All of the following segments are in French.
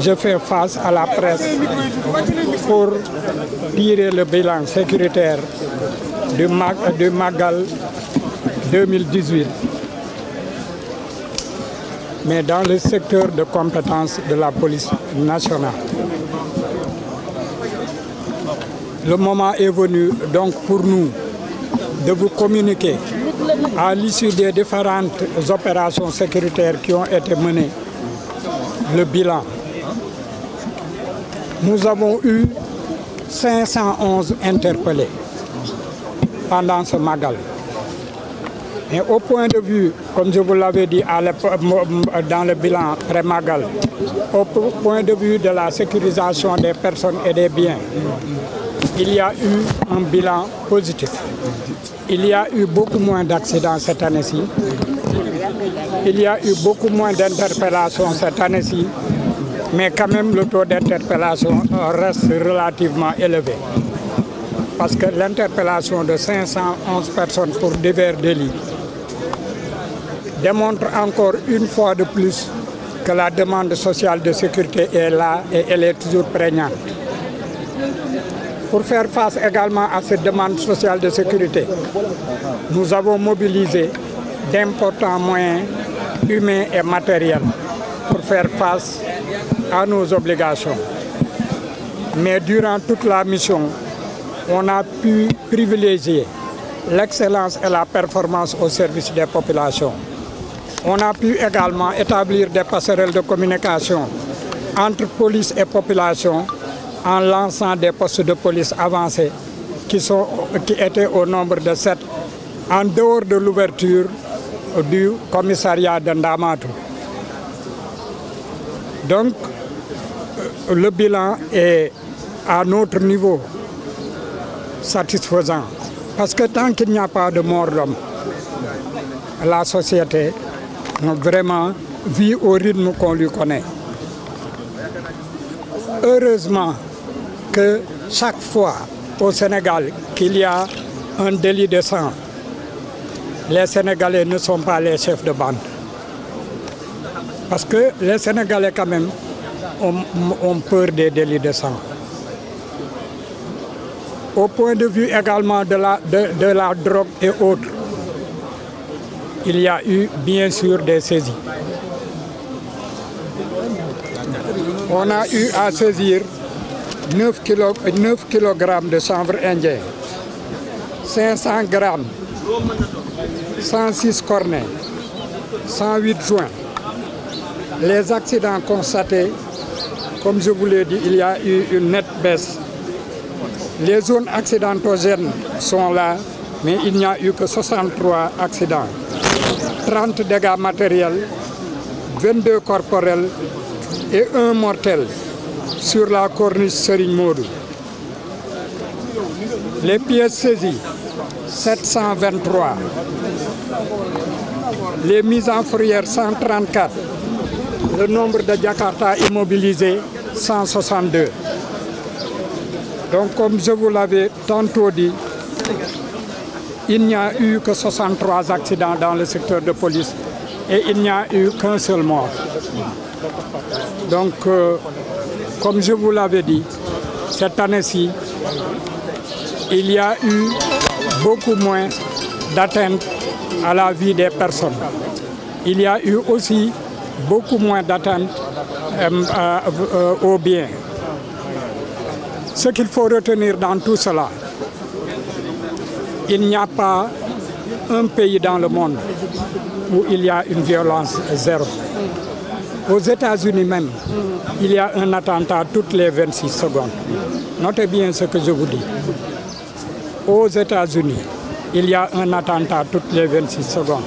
je fais face à la presse pour tirer le bilan sécuritaire du Magal 2018, mais dans le secteur de compétence de la police nationale. Le moment est venu donc pour nous de vous communiquer à l'issue des différentes opérations sécuritaires qui ont été menées le bilan. Nous avons eu 511 interpellés pendant ce Magal. Et au point de vue, comme je vous l'avais dit dans le bilan pré-Magal, au point de vue de la sécurisation des personnes et des biens, il y a eu un bilan positif. Il y a eu beaucoup moins d'accidents cette année-ci. Il y a eu beaucoup moins d'interpellations cette année-ci. Mais quand même, le taux d'interpellation reste relativement élevé. Parce que l'interpellation de 511 personnes pour divers délits démontre encore une fois de plus que la demande sociale de sécurité est là et elle est toujours prégnante. Pour faire face également à cette demande sociale de sécurité, nous avons mobilisé d'importants moyens humains et matériels pour faire face à nos obligations. Mais durant toute la mission, on a pu privilégier l'excellence et la performance au service des populations. On a pu également établir des passerelles de communication entre police et population en lançant des postes de police avancés qui étaient au nombre de 7 en dehors de l'ouverture du commissariat de Ndamatou. Donc, le bilan est à notre niveau satisfaisant. Parce que tant qu'il n'y a pas de mort d'homme, la société vraiment vit au rythme qu'on lui connaît. Heureusement que chaque fois au Sénégal qu'il y a un délit de sang, les Sénégalais ne sont pas les chefs de bande. Parce que les Sénégalais quand même ont peur des délits de sang. Au point de vue également de la drogue et autres, il y a eu bien sûr des saisies. On a eu à saisir 9 kg de chanvre indien, 500 grammes, 106 cornets, 108 joints. Les accidents constatés, comme je vous l'ai dit, il y a eu une nette baisse. Les zones accidentogènes sont là, mais il n'y a eu que 63 accidents. 30 dégâts matériels, 22 corporels et 1 mortel sur la corniche Serigne Modou. Les pièces saisies, 723. Les mises en fourrière, 134. Le nombre de Jakarta immobilisés, 162. Donc, comme je vous l'avais tantôt dit, il n'y a eu que 63 accidents dans le secteur de police et il n'y a eu qu'un seul mort. Donc, comme je vous l'avais dit, cette année-ci, il y a eu beaucoup moins d'atteintes à la vie des personnes. Il y a eu aussi beaucoup moins d'atteintes aux biens. Ce qu'il faut retenir dans tout cela, il n'y a pas un pays dans le monde où il y a une violence zéro. Aux États-Unis même, il y a un attentat toutes les 26 secondes. Notez bien ce que je vous dis. Aux États-Unis, il y a un attentat toutes les 26 secondes.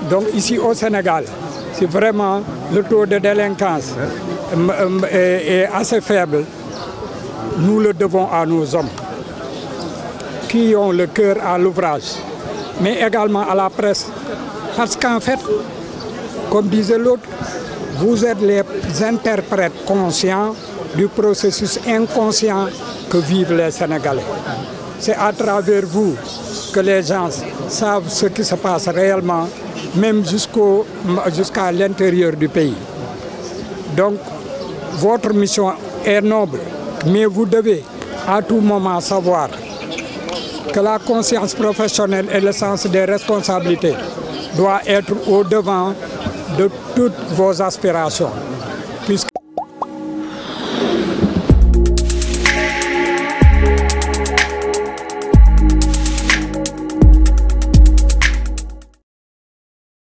Donc ici au Sénégal, si vraiment le taux de délinquance est assez faible, nous le devons à nos hommes qui ont le cœur à l'ouvrage, mais également à la presse. Parce qu'en fait, comme disait l'autre, vous êtes les interprètes conscients du processus inconscient que vivent les Sénégalais. C'est à travers vous que les gens savent ce qui se passe réellement, même jusqu'à l'intérieur du pays. Donc, votre mission est noble, mais vous devez à tout moment savoir que la conscience professionnelle et le sens des responsabilités doivent être au devant de toutes vos aspirations.